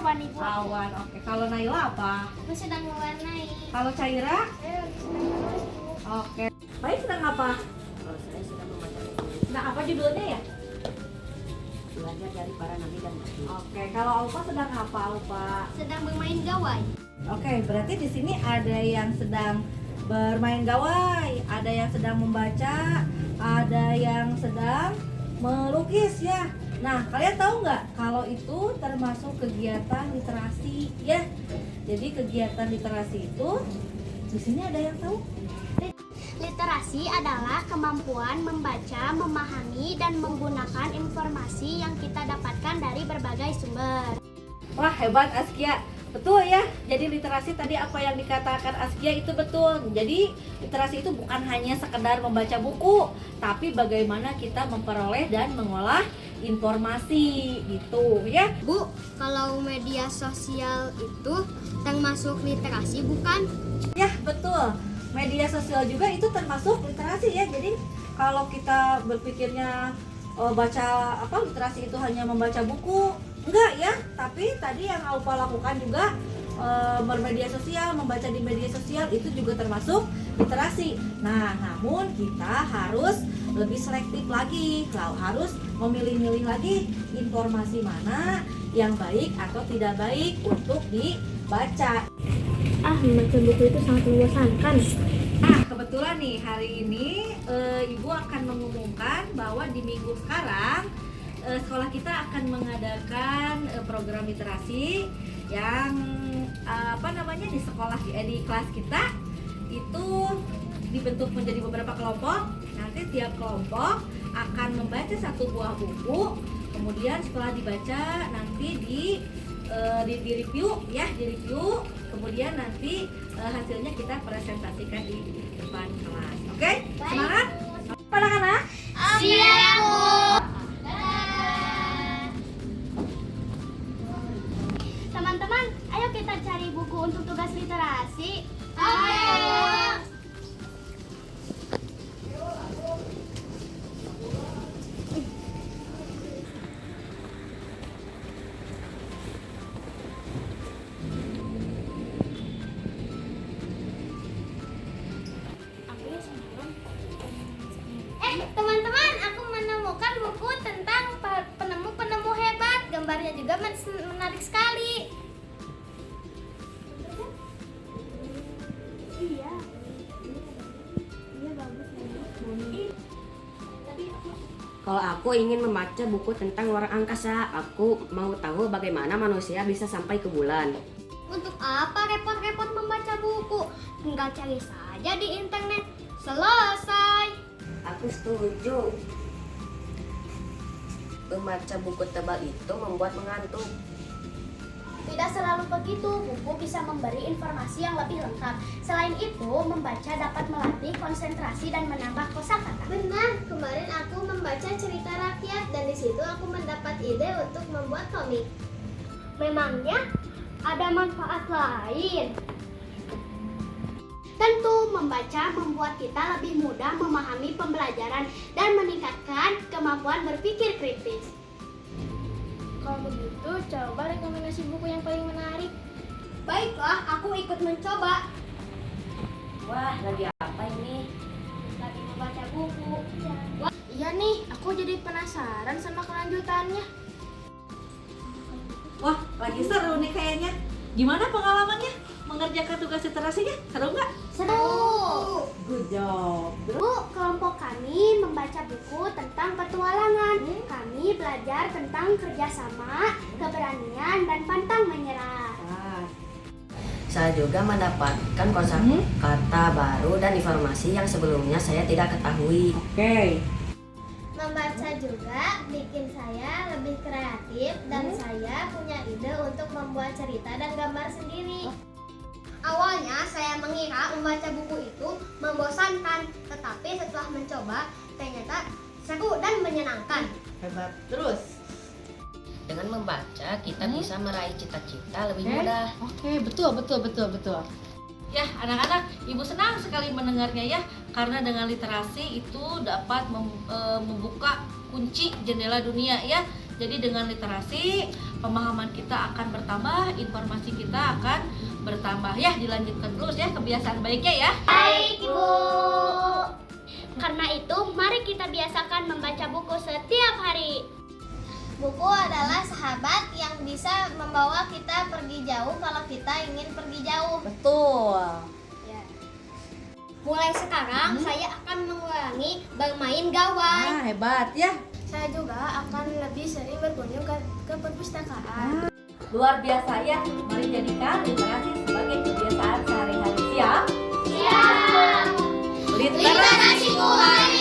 awan ibu. Awan, oke. Kalau Naila apa? Aku sedang mewarnai. Kalau Caira? Saya sedang menulis bu. Oke. Baik, sedang apa? Kalau saya sedang membaca buku Nah, apa judulnya ya? belajar dari para nabi dan nabi. Oke, kalau Aupa sedang apa, Aupa? Sedang bermain gawai. Oke, berarti di sini ada yang sedang bermain gawai, ada yang sedang membaca, ada yang sedang melukis ya. Nah, kalian tahu nggak kalau itu termasuk kegiatan literasi ya? Jadi kegiatan literasi itu di sini ada yang tahu? Literasi adalah kemampuan membaca, memahami, dan menggunakan informasi yang kita dapatkan dari berbagai sumber. Wah, hebat Askia. Betul ya. Jadi literasi tadi apa yang dikatakan Askia itu betul. Jadi literasi itu bukan hanya sekedar membaca buku, tapi bagaimana kita memperoleh dan mengolah informasi gitu ya. Bu, kalau media sosial itu termasuk literasi bukan? Ya, betul. Media sosial juga itu termasuk literasi ya. Jadi kalau kita berpikirnya baca apa literasi itu hanya membaca buku, enggak ya. Tapi tadi yang Aupa lakukan juga bermedia sosial, membaca di media sosial itu juga termasuk literasi. Nah, namun kita harus lebih selektif lagi. Kalau harus memilih-milih lagi informasi mana yang baik atau tidak baik untuk dibaca. Membaca buku itu sangat membosankan. Nah, kebetulan nih hari ini Ibu akan mengumumkan bahwa di minggu sekarang sekolah kita akan mengadakan program literasi yang di sekolah di kelas kita itu dibentuk menjadi beberapa kelompok. Nanti tiap kelompok akan membaca satu buah buku. Kemudian setelah dibaca nanti di review ya, di review. Kemudian nanti hasilnya kita presentasikan di depan kelas. Oke? Semangat? Anak-anak? Siap, Bu. Teman-teman, ayo kita cari buku untuk tugas literasi. Ayo. Teman-teman, aku menemukan buku tentang penemu-penemu hebat. Gambarnya juga menarik sekali. Iya. Iya bagus. Kalau aku ingin membaca buku tentang luar angkasa, aku mau tahu bagaimana manusia bisa sampai ke bulan. Untuk apa repot-repot membaca buku? Tinggal cari saja di internet. Selesai. Aku setuju. Membaca buku tebal itu membuat mengantuk. Tidak selalu begitu, buku bisa memberi informasi yang lebih lengkap. Selain itu, membaca dapat melatih konsentrasi dan menambah kosakata. Benar, kemarin aku membaca cerita rakyat dan di situ aku mendapat ide untuk membuat komik. Memangnya ada manfaat lain? Tentu, membaca membuat kita lebih mudah memahami pembelajaran dan meningkatkan kemampuan berpikir kritis. Kalau begitu, coba rekomendasi buku yang paling menarik. Baiklah, aku ikut mencoba. Wah, lagi apa ini? Lagi membaca buku. Iya nih, aku jadi penasaran sama kelanjutannya. Wah, lagi seru nih kayaknya. Gimana pengalamannya mengerjakan tugas literasinya? Seru nggak? Seru. Good job. Bu, kelompok kami membaca buku tentang petualangan. Kami belajar tentang kerjasama, keberanian, dan pantang menyerah. Wah, Saya juga mendapatkan kosakata baru dan informasi yang sebelumnya saya tidak ketahui. oke. Membaca juga bikin saya lebih kreatif dan saya punya ide untuk membuat cerita dan gambar sendiri. Awalnya saya mengira membaca buku itu membosankan, tetapi setelah mencoba ternyata seru dan menyenangkan. Hebat. Terus? Dengan membaca, kita bisa meraih cita-cita lebih mudah. Oke, betul. Ya, anak-anak, Ibu senang sekali mendengarnya ya, karena dengan literasi itu dapat membuka kunci jendela dunia ya. Jadi dengan literasi, pemahaman kita akan bertambah, informasi kita akan bertambah. Ya, dilanjutkan terus ya kebiasaan baiknya ya. Baik, Ibu. Karena itu, mari kita biasakan membaca buku setiap hari. Buku adalah sahabat yang bisa membawa kita pergi jauh kalau kita ingin pergi jauh. Betul. Mulai sekarang, saya akan mengulangi bermain gawai. Hebat ya. Saya juga akan lebih sering berkunjung ke perpustakaan. Luar biasa ya. Mari jadikan literasi sebagai kebiasaan sehari-hari. Siap? Siap. Literasi Literasi hari